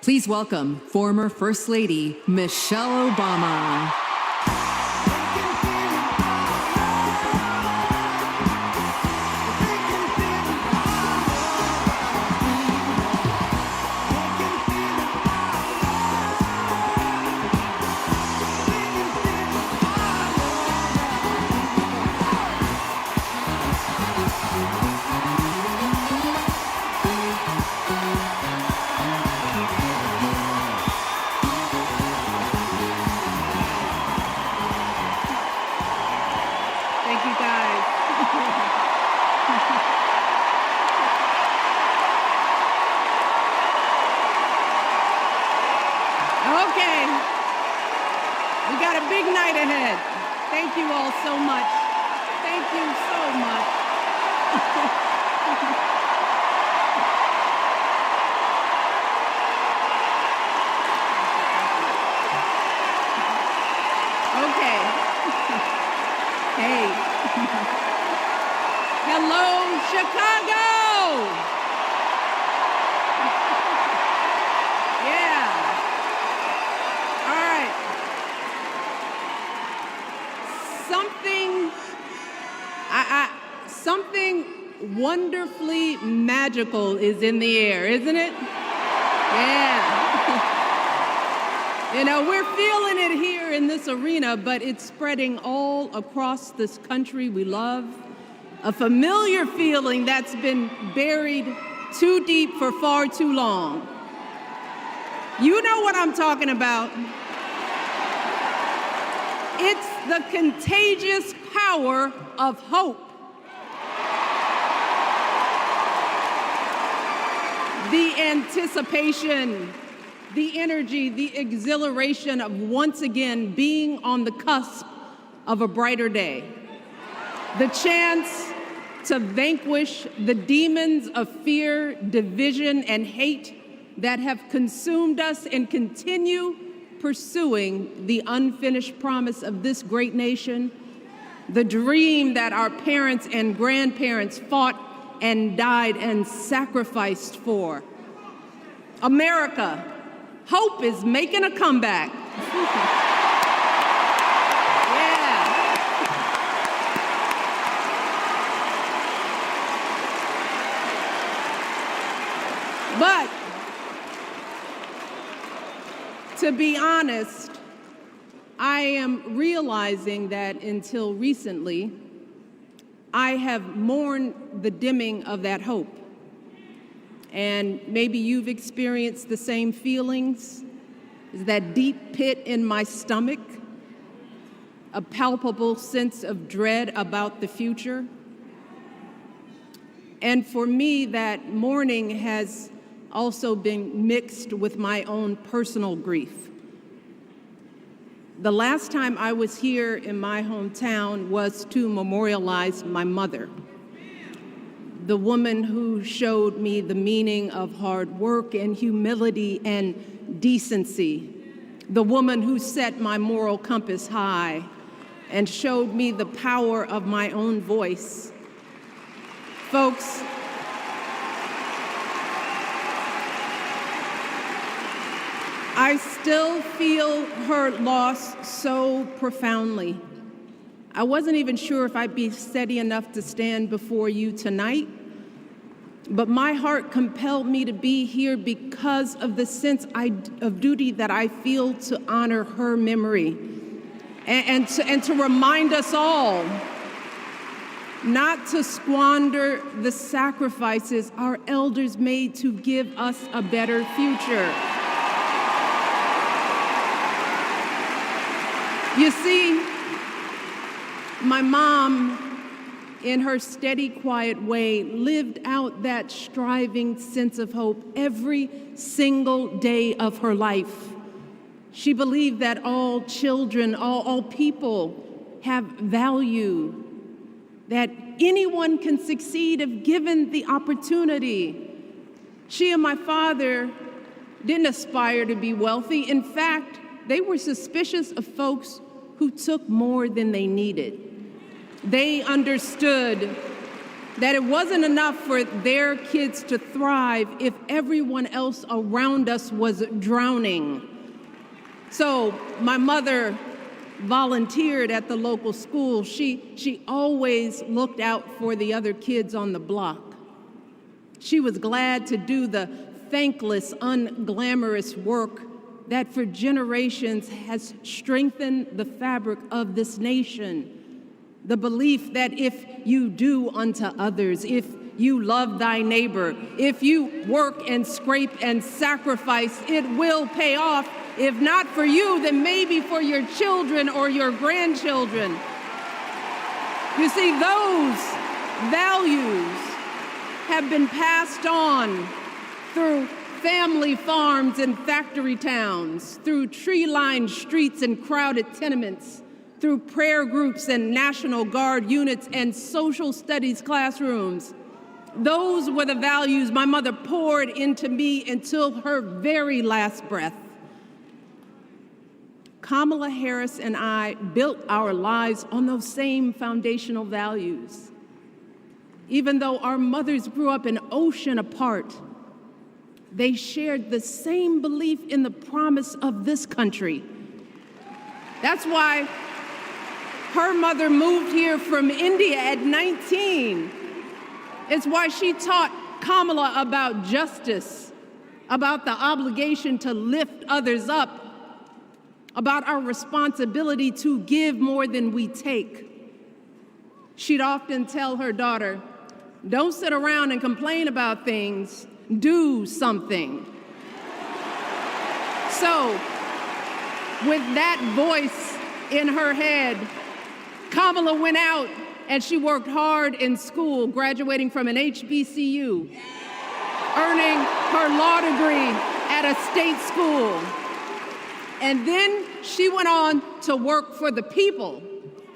Please welcome former First Lady Michelle Obama. Thank you, guys. Okay, we got a big night ahead. Thank you all so much. Thank you so much. Okay. Hey. Hello, Chicago! Yeah. All right. Something wonderfully magical is in the air, isn't it? Yeah. You know, we're feeling it here in this arena, but it's spreading all across this country we love. A familiar feeling that's been buried too deep for far too long. You know what I'm talking about. It's the contagious power of hope. The anticipation, the energy, the exhilaration of once again being on the cusp of a brighter day. The chance to vanquish the demons of fear, division, and hate that have consumed us and continue pursuing the unfinished promise of this great nation, the dream that our parents and grandparents fought and died and sacrificed for. America, hope is making a comeback. Yeah. But to be honest, I am realizing that until recently, I have mourned the dimming of that hope. And maybe you've experienced the same feelings, that deep pit in my stomach, a palpable sense of dread about the future. And for me, that mourning has also been mixed with my own personal grief. The last time I was here in my hometown was to memorialize my mother, the woman who showed me the meaning of hard work and humility and decency, the woman who set my moral compass high and showed me the power of my own voice. Folks, I still feel her loss so profoundly. I wasn't even sure if I'd be steady enough to stand before you tonight, but my heart compelled me to be here because of the sense of duty that I feel to honor her memory and to remind us all not to squander the sacrifices our elders made to give us a better future. You see, my mom, in her steady, quiet way, lived out that striving sense of hope every single day of her life. She believed that all children, all people have value, that anyone can succeed if given the opportunity. She and my father didn't aspire to be wealthy. In fact, they were suspicious of folks who took more than they needed. They understood that it wasn't enough for their kids to thrive if everyone else around us was drowning. So my mother volunteered at the local school. She always looked out for the other kids on the block. She was glad to do the thankless, unglamorous work that for generations has strengthened the fabric of this nation. The belief that if you do unto others, if you love thy neighbor, if you work and scrape and sacrifice, it will pay off. If not for you, then maybe for your children or your grandchildren. You see, those values have been passed on through family farms and factory towns, through tree-lined streets and crowded tenements, through prayer groups and National Guard units and social studies classrooms. Those were the values my mother poured into me until her very last breath. Kamala Harris and I built our lives on those same foundational values. Even though our mothers grew up an ocean apart, they shared the same belief in the promise of this country. That's why her mother moved here from India at 19. It's why she taught Kamala about justice, about the obligation to lift others up, about our responsibility to give more than we take. She'd often tell her daughter, "Don't sit around and complain about things, do something." So, with that voice in her head, Kamala went out and she worked hard in school, graduating from an HBCU, earning her law degree at a state school. And then she went on to work for the people,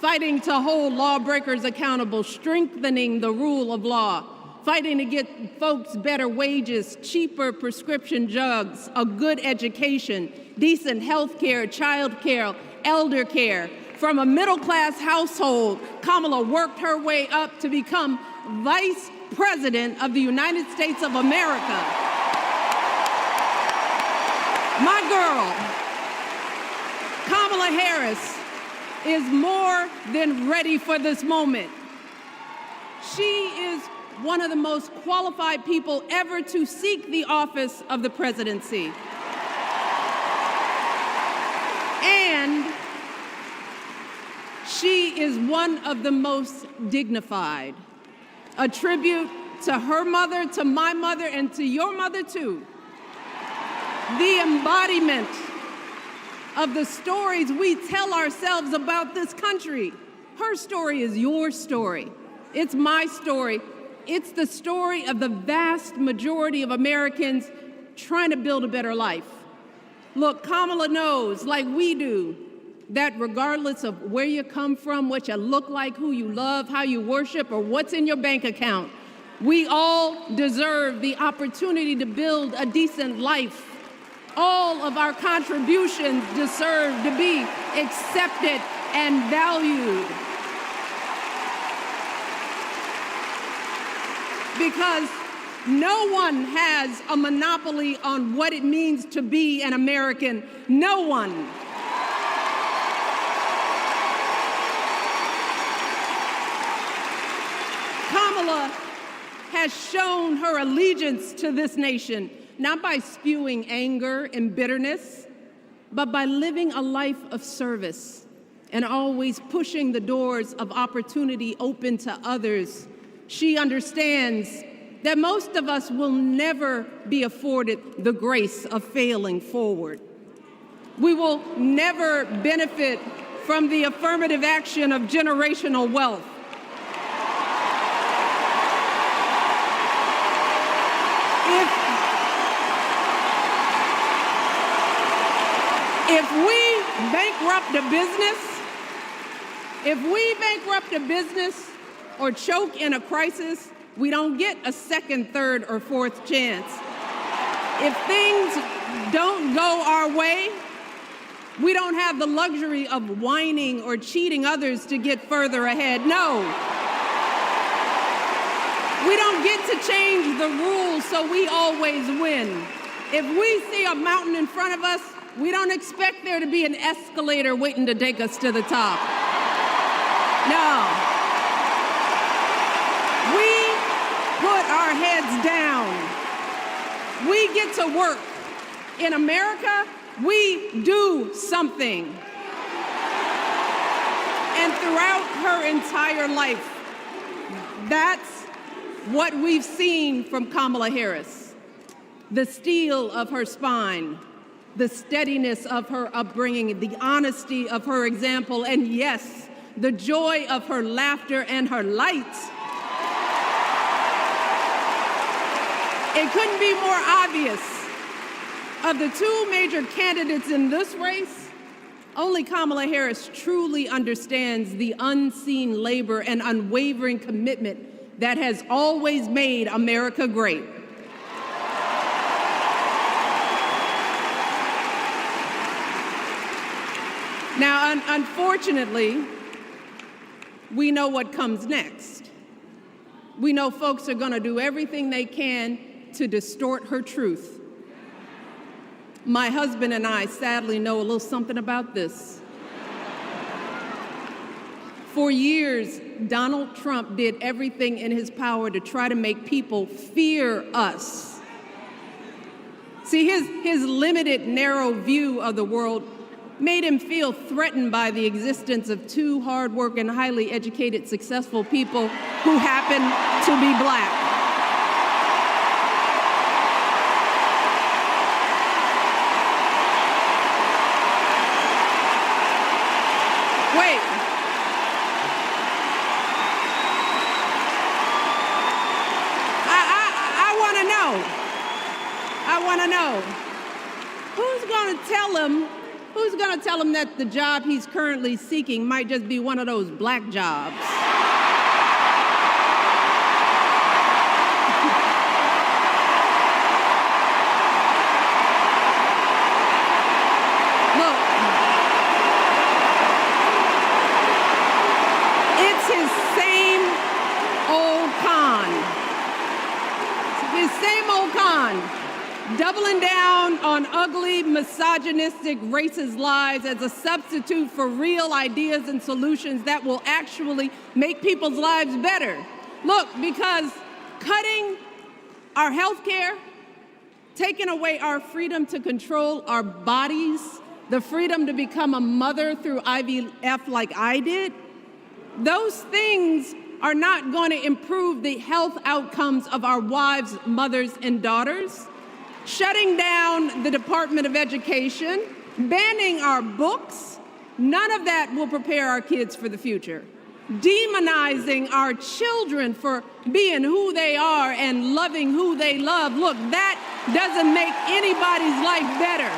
fighting to hold lawbreakers accountable, strengthening the rule of law, fighting to get folks better wages, cheaper prescription drugs, a good education, decent health care, child care, elder care. From a middle-class household, Kamala worked her way up to become Vice President of the United States of America. My girl, Kamala Harris, is more than ready for this moment. She is one of the most qualified people ever to seek the office of the presidency. And she is one of the most dignified. A tribute to her mother, to my mother, and to your mother too. The embodiment of the stories we tell ourselves about this country. Her story is your story. It's my story. It's the story of the vast majority of Americans trying to build a better life. Look, Kamala knows, like we do, that regardless of where you come from, what you look like, who you love, how you worship, or what's in your bank account, we all deserve the opportunity to build a decent life. All of our contributions deserve to be accepted and valued. Because no one has a monopoly on what it means to be an American. No one. Kamala has shown her allegiance to this nation, not by spewing anger and bitterness, but by living a life of service and always pushing the doors of opportunity open to others. She understands that most of us will never be afforded the grace of failing forward. We will never benefit from the affirmative action of generational wealth. If we bankrupt a business or choke in a crisis, we don't get a second, third, or fourth chance. If things don't go our way, we don't have the luxury of whining or cheating others to get further ahead. No. We don't get to change the rules, so we always win. If we see a mountain in front of us, we don't expect there to be an escalator waiting to take us to the top. No. We put our heads down. We get to work. In America, we do something. And throughout her entire life, that's what we've seen from Kamala Harris. The steel of her spine, the steadiness of her upbringing, the honesty of her example, and yes, the joy of her laughter and her light. It couldn't be more obvious. Of the two major candidates in this race, only Kamala Harris truly understands the unseen labor and unwavering commitment that has always made America great. Now, unfortunately, we know what comes next. We know folks are going to do everything they can to distort her truth. My husband and I sadly know a little something about this. For years, Donald Trump did everything in his power to try to make people fear us. See, his limited, narrow view of the world made him feel threatened by the existence of two hardworking, highly educated, successful people who happen to be black. Wait. I want to know. Who's going to tell him that the job he's currently seeking might just be one of those black jobs? Look, it's his same old con. His same old con. Doubling down on ugly, misogynistic, racist lies as a substitute for real ideas and solutions that will actually make people's lives better. Look, because cutting our health care, taking away our freedom to control our bodies, the freedom to become a mother through IVF like I did, those things are not going to improve the health outcomes of our wives, mothers, and daughters. Shutting down the Department of Education, banning our books, none of that will prepare our kids for the future. Demonizing our children for being who they are and loving who they love, look, that doesn't make anybody's life better.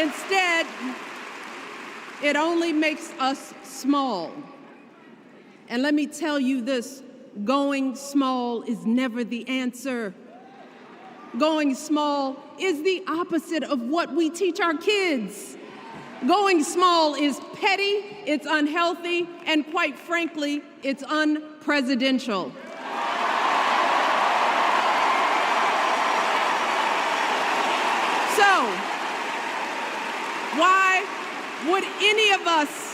Instead, it only makes us small. And let me tell you this, going small is never the answer. Going small is the opposite of what we teach our kids. Going small is petty, it's unhealthy, and quite frankly, it's unpresidential. So, why would any of us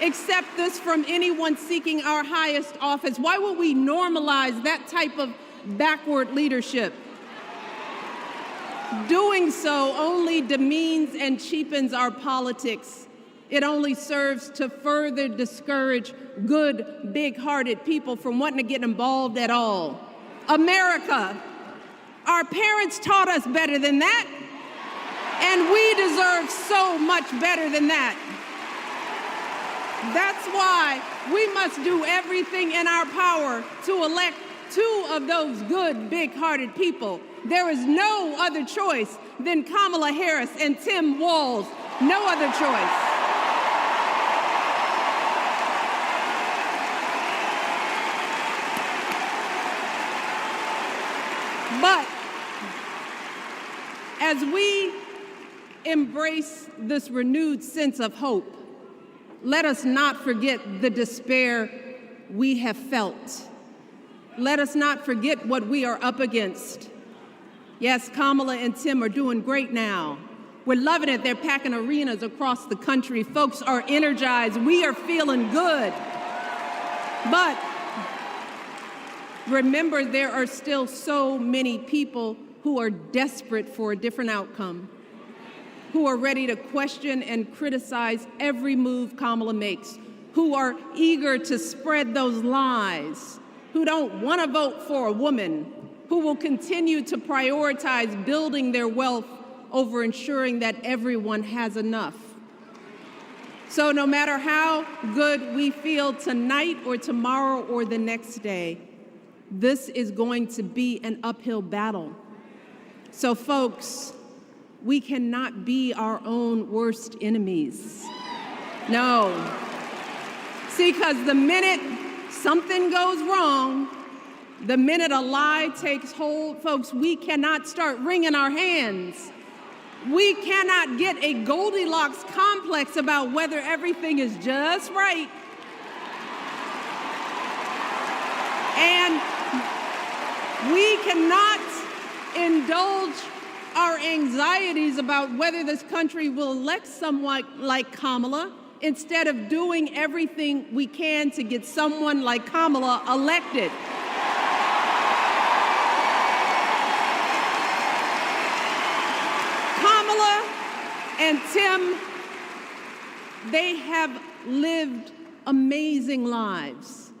accept this from anyone seeking our highest office? Why would we normalize that type of backward leadership? Doing so only demeans and cheapens our politics. It only serves to further discourage good, big-hearted people from wanting to get involved at all. America, our parents taught us better than that, and we deserve so much better than that. That's why we must do everything in our power to elect two of those good, big-hearted people. There is no other choice than Kamala Harris and Tim Walz. No other choice. But as we embrace this renewed sense of hope, let us not forget the despair we have felt. Let us not forget what we are up against. Yes, Kamala and Tim are doing great now. We're loving it. They're packing arenas across the country. Folks are energized. We are feeling good. But remember, there are still so many people who are desperate for a different outcome, who are ready to question and criticize every move Kamala makes, who are eager to spread those lies, who don't want to vote for a woman, who will continue to prioritize building their wealth over ensuring that everyone has enough. So no matter how good we feel tonight or tomorrow or the next day, this is going to be an uphill battle. So folks, we cannot be our own worst enemies. No. See, because the minute something goes wrong, the minute a lie takes hold, folks, we cannot start wringing our hands. We cannot get a Goldilocks complex about whether everything is just right. And we cannot indulge our anxieties about whether this country will elect someone like Kamala instead of doing everything we can to get someone like Kamala elected. Kamala and Tim, they have lived amazing lives.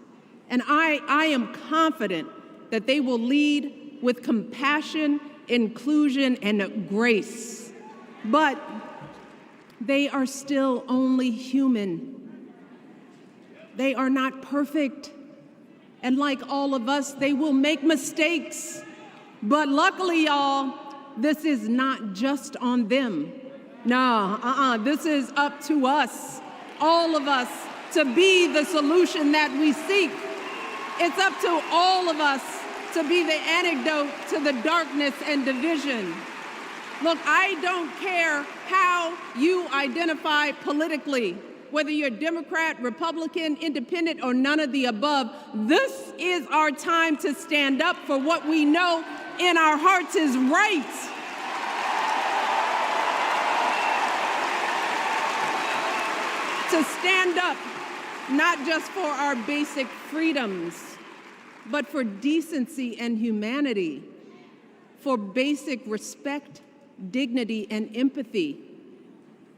And I am confident that they will lead with compassion, inclusion, and grace. But they are still only human. They are not perfect. And like all of us, they will make mistakes. But luckily, y'all, this is not just on them. No, this is up to us, all of us, to be the solution that we seek. It's up to all of us to be the antidote to the darkness and division. Look, I don't care how you identify politically, whether you're Democrat, Republican, Independent, or none of the above. This is our time to stand up for what we know in our hearts is right. To stand up, not just for our basic freedoms, but for decency and humanity, for basic respect, dignity, and empathy,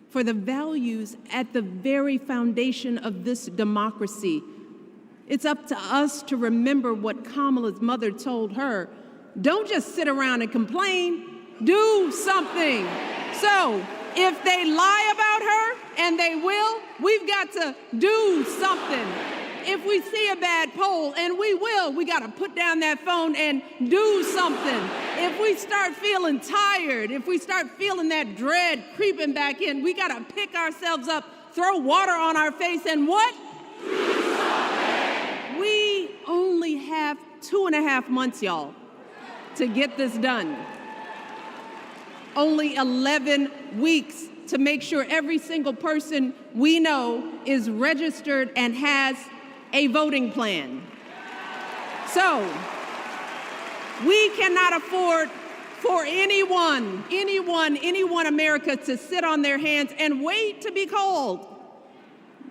for the values at the very foundation of this democracy. It's up to us to remember what Kamala's mother told her. Don't just sit around and complain, do something. So if they lie about her, and they will, we've got to do something. If we see a bad poll, and we will, we got to put down that phone and do something. If we start feeling tired, if we start feeling that dread creeping back in, we got to pick ourselves up, throw water on our face, and what? We only have 2.5 months, y'all, to get this done. Only 11 weeks to make sure every single person we know is registered and has a voting plan. So, we cannot afford for anyone America to sit on their hands and wait to be called.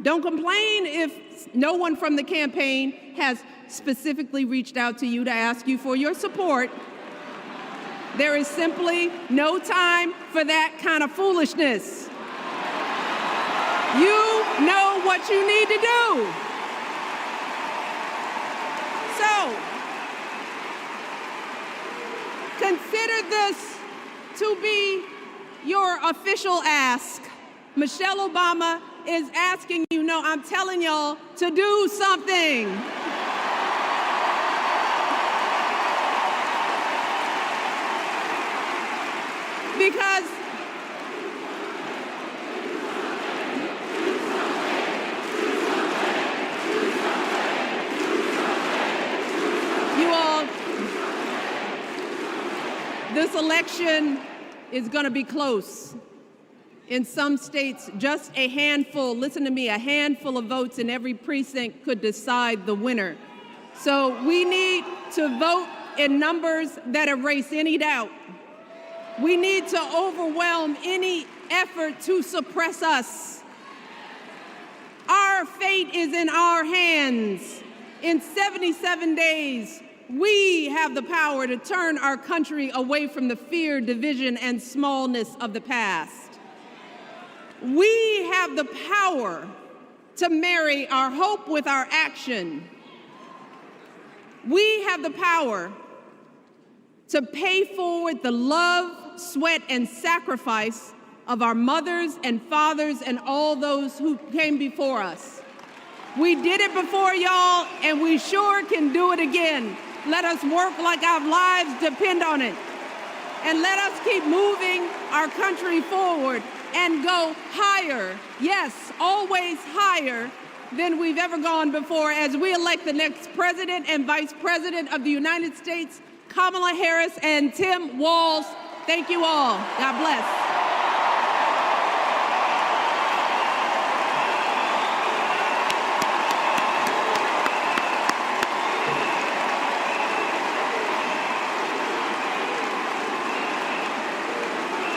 Don't complain if no one from the campaign has specifically reached out to you to ask you for your support. There is simply no time for that kind of foolishness. You know what you need to do. So, consider this to be your official ask. Michelle Obama is asking you, no, I'm telling y'all to do something. Because you all, this election is going to be close. In some states, just a handful, listen to me, a handful of votes in every precinct could decide the winner. So we need to vote in numbers that erase any doubt. We need to overwhelm any effort to suppress us. Our fate is in our hands. In 77 days, we have the power to turn our country away from the fear, division, and smallness of the past. We have the power to marry our hope with our action. We have the power to pay forward the love, sweat, and sacrifice of our mothers and fathers and all those who came before us. We did it before, y'all, and we sure can do it again. Let us work like our lives depend on it. And let us keep moving our country forward and go higher, yes, always higher than we've ever gone before as we elect the next President and Vice President of the United States, Kamala Harris and Tim Walz. Thank you all. God bless.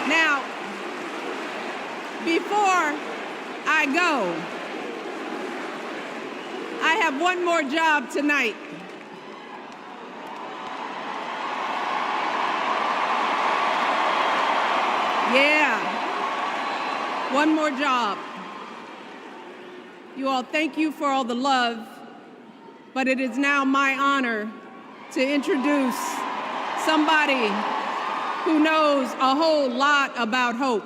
Now, before I go, I have one more job tonight. Yeah, one more job. You all, thank you for all the love, but it is now my honor to introduce somebody who knows a whole lot about hope.